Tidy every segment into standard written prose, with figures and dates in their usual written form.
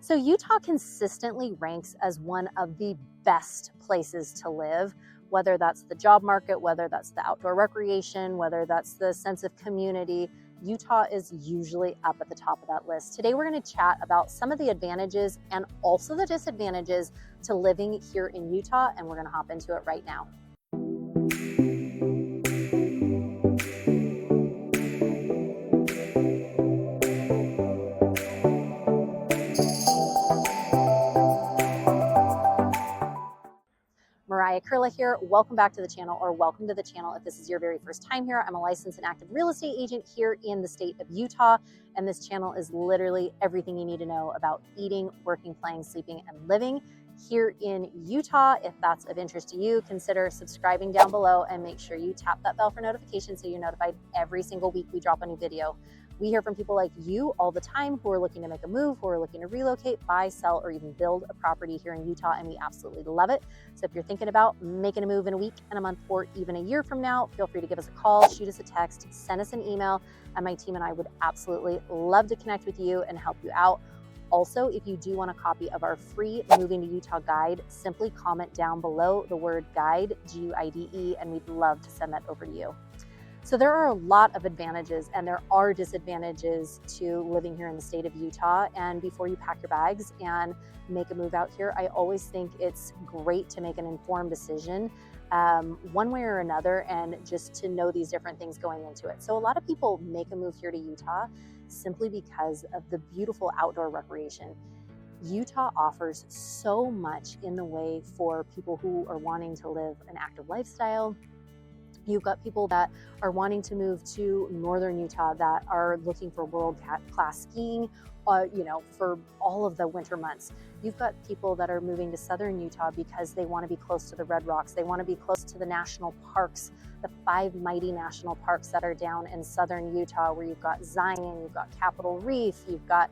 So Utah consistently ranks as one of the best places to live, whether that's the job market, whether that's the outdoor recreation, whether that's the sense of community. Utah is usually up at the top of that list. Today, we're going to chat about some of the advantages and also the disadvantages to living here in Utah, and we're going to hop into it right now. Mariah Kurla here. Welcome back to the channel, or welcome to the channel if this is your very first time here. I'm a licensed and active real estate agent here in the state of Utah, and this channel is literally everything you need to know about eating, working, playing, sleeping, and living here in Utah. If that's of interest to you, consider subscribing down below and make sure you tap that bell for notifications so you're notified every single week we drop a new video. We hear from people like you all the time who are looking to make a move, who are looking to relocate, buy, sell, or even build a property here in Utah, and we absolutely love it. So if you're thinking about making a move in a week, and a month, or even a year from now, feel free to give us a call, shoot us a text, send us an email, and my team and I would absolutely love to connect with you and help you out. Also, if you do want a copy of our free Moving to Utah guide, simply comment down below the word guide, G-U-I-D-E, and we'd love to send that over to you. So there are a lot of advantages and there are disadvantages to living here in the state of Utah. And before you pack your bags and make a move out here, I always think it's great to make an informed decision one way or another, and just to know these different things going into it. So a lot of people make a move here to Utah simply because of the beautiful outdoor recreation. Utah offers so much in the way for people who are wanting to live an active lifestyle. You've got people that are wanting to move to northern Utah that are looking for world-class skiing, for all of the winter months. You've got people that are moving to southern Utah because they want to be close to the Red Rocks. They want to be close to the national parks, the 5 mighty national parks that are down in southern Utah, where you've got Zion, you've got Capitol Reef, you've got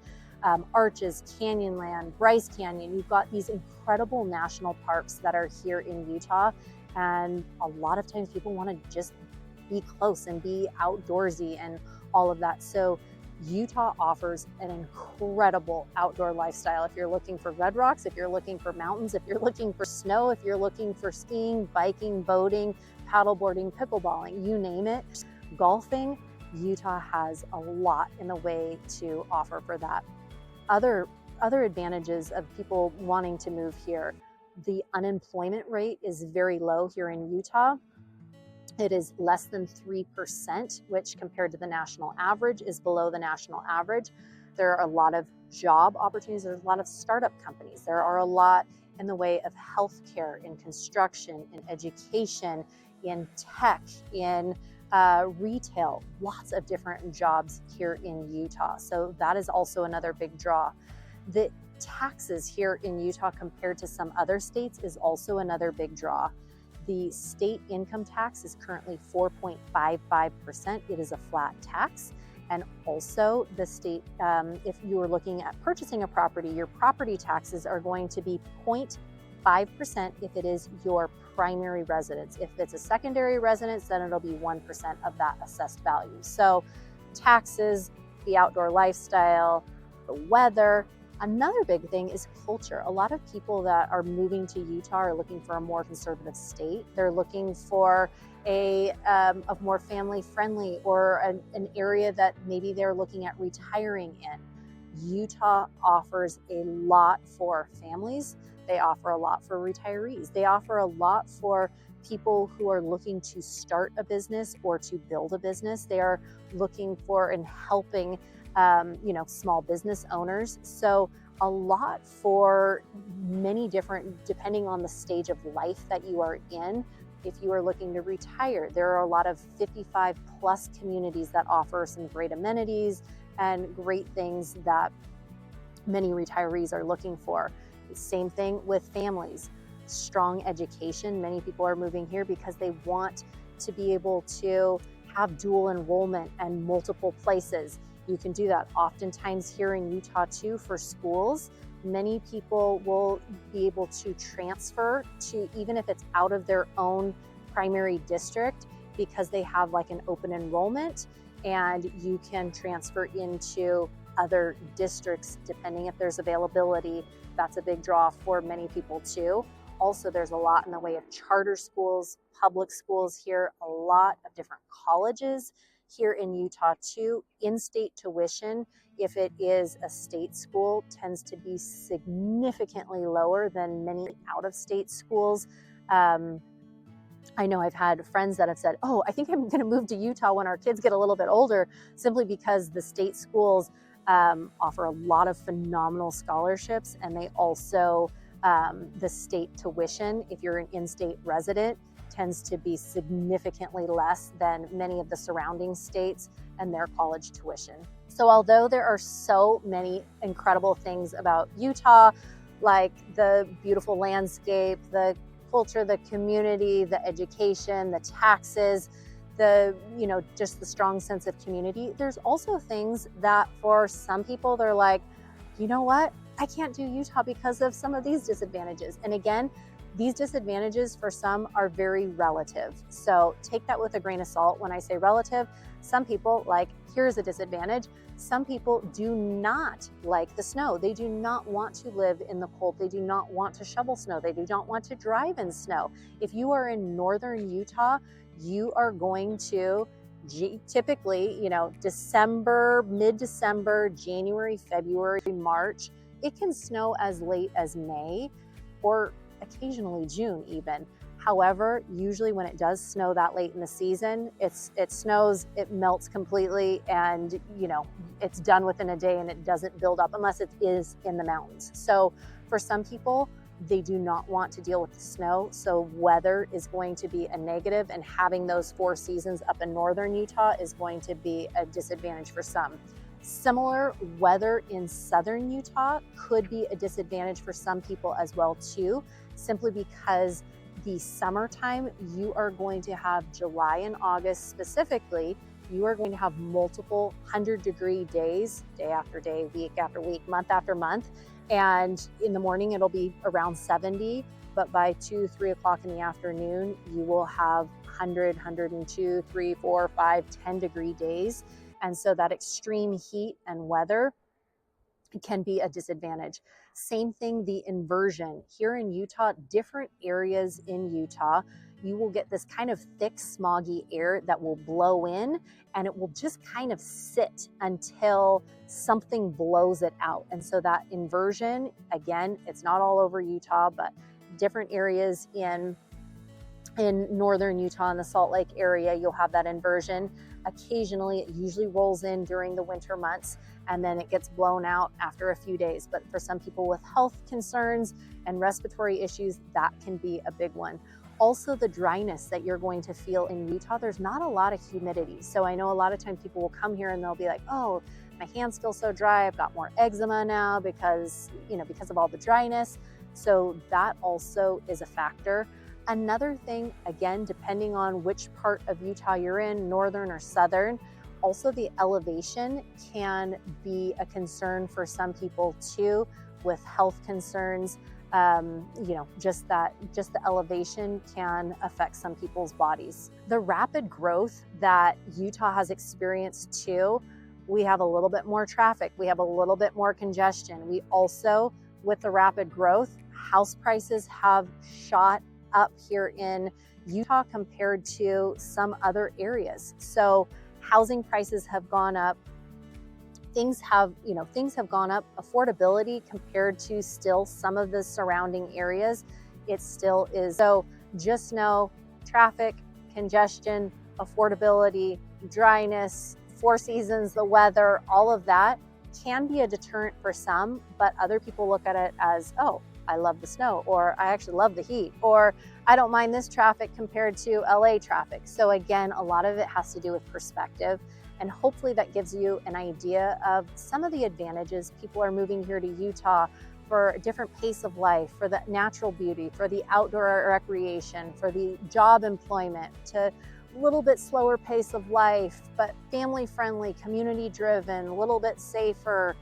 Arches, Canyonland, Bryce Canyon. You've got these incredible national parks that are here in Utah. And a lot of times people want to just be close and be outdoorsy and all of that. So Utah offers an incredible outdoor lifestyle. If you're looking for red rocks, if you're looking for mountains, if you're looking for snow, if you're looking for skiing, biking, boating, paddleboarding, pickleballing, you name it, golfing, Utah has a lot in the way to offer for that. Other advantages of people wanting to move here: the unemployment rate is very low here in Utah. It is less than 3%, which compared to the national average is below the national average. There are a lot of job opportunities. There's a lot of startup companies. There are a lot in the way of healthcare, in construction, in education, in tech, in retail, lots of different jobs here in Utah. So that is also another big draw. The taxes here in Utah compared to some other states is also another big draw. The state income tax is currently 4.55%. It is a flat tax. And also the state, if you are looking at purchasing a property, your property taxes are going to be 0.5% if it is your primary residence. If it's a secondary residence, then it'll be 1% of that assessed value. So taxes, the outdoor lifestyle, the weather. Another big thing is culture. A lot of people that are moving to Utah are looking for a more conservative state. They're looking for a more family-friendly, or an area that maybe they're looking at retiring in. Utah offers a lot for families. They offer a lot for retirees. They offer a lot for people who are looking to start a business or to build a business. They are looking for and helping small business owners. So a lot for many different, depending on the stage of life that you are in. If you are looking to retire, there are a lot of 55 plus communities that offer some great amenities and great things that many retirees are looking for. Same thing with families. Strong education. Many people are moving here because they want to be able to have dual enrollment and multiple places. You can do that. Oftentimes here in Utah too, for schools, many people will be able to transfer to, even if it's out of their own primary district, because they have like an open enrollment, and you can transfer into other districts, depending if there's availability. That's a big draw for many people too. Also, there's a lot in the way of charter schools, public schools here, a lot of different colleges here in Utah too. In-state tuition, if it is a state school, tends to be significantly lower than many out-of-state schools. I know I've had friends that have said, oh, I think I'm going to move to Utah when our kids get a little bit older, simply because the state schools offer a lot of phenomenal scholarships, and they also, the state tuition, if you're an in-state resident, tends to be significantly less than many of the surrounding states and their college tuition. So although there are so many incredible things about Utah, like the beautiful landscape, the culture, the community, the education, the taxes, the, just the strong sense of community, there's also things that for some people, they're like, you know what? I can't do Utah because of some of these disadvantages. And again, these disadvantages for some are very relative. So take that with a grain of salt. When I say relative, some people like, here's a disadvantage. Some people do not like the snow. They do not want to live in the cold. They do not want to shovel snow. They do not want to drive in snow. If you are in northern Utah, you are going to typically, December, mid-December, January, February, March, it can snow as late as May or occasionally June even. However, usually when it does snow that late in the season, it snows, it melts completely, and it's done within a day and it doesn't build up unless it is in the mountains. So for some people, they do not want to deal with the snow. So weather is going to be a negative, and having those 4 seasons up in northern Utah is going to be a disadvantage for some. Similar weather in southern Utah could be a disadvantage for some people as well too, simply because the summertime, you are going to have July and August specifically, you are going to have multiple 100-degree days, day after day, week after week, month after month. And in the morning, it'll be around 70, but by 2, 3 o'clock in the afternoon, you will have 100, 102, 3, 4, 5, 10-degree days. And so that extreme heat and weather can be a disadvantage. Same thing, the inversion. Here in Utah, different areas in Utah, you will get this kind of thick, smoggy air that will blow in, and it will just kind of sit until something blows it out. And so that inversion, again, it's not all over Utah, but different areas in northern Utah, in the Salt Lake area, you'll have that inversion. Occasionally, it usually rolls in during the winter months, and then it gets blown out after a few days. But for some people with health concerns and respiratory issues, that can be a big one. Also, the dryness that you're going to feel in Utah, there's not a lot of humidity. So I know a lot of times people will come here and they'll be like, oh, my hands feel so dry. I've got more eczema now because of all the dryness. So that also is a factor. Another thing, again, depending on which part of Utah you're in, northern or southern, also the elevation can be a concern for some people too, with health concerns. Just the elevation can affect some people's bodies. The rapid growth that Utah has experienced too, we have a little bit more traffic, we have a little bit more congestion. We also, with the rapid growth, house prices have shot up here in Utah compared to some other areas. So housing prices have gone up. Things have gone up. Affordability compared to still some of the surrounding areas, it still is. So just know traffic, congestion, affordability, dryness, 4 seasons, the weather, all of that can be a deterrent for some, but other people look at it as, oh, I love the snow, or I actually love the heat, or I don't mind this traffic compared to LA traffic. So again, a lot of it has to do with perspective. And hopefully that gives you an idea of some of the advantages. People are moving here to Utah for a different pace of life, for the natural beauty, for the outdoor recreation, for the job employment, to a little bit slower pace of life, but family friendly, community driven, a little bit safer,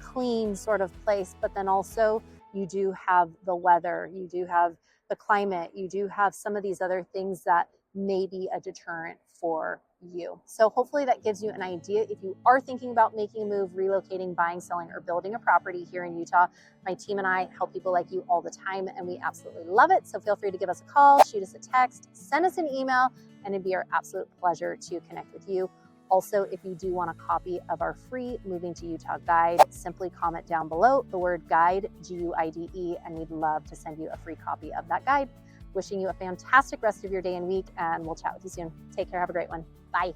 clean sort of place. But then also you do have the weather, you do have the climate, you do have some of these other things that may be a deterrent for you. So hopefully that gives you an idea. If you are thinking about making a move, relocating, buying, selling, or building a property here in Utah, my team and I help people like you all the time, and we absolutely love it. So feel free to give us a call, shoot us a text, send us an email, and it'd be our absolute pleasure to connect with you. Also, if you do want a copy of our free Moving to Utah guide, simply comment down below the word guide, G-U-I-D-E, and we'd love to send you a free copy of that guide. Wishing you a fantastic rest of your day and week, and we'll chat with you soon. Take care. Have a great one. Bye.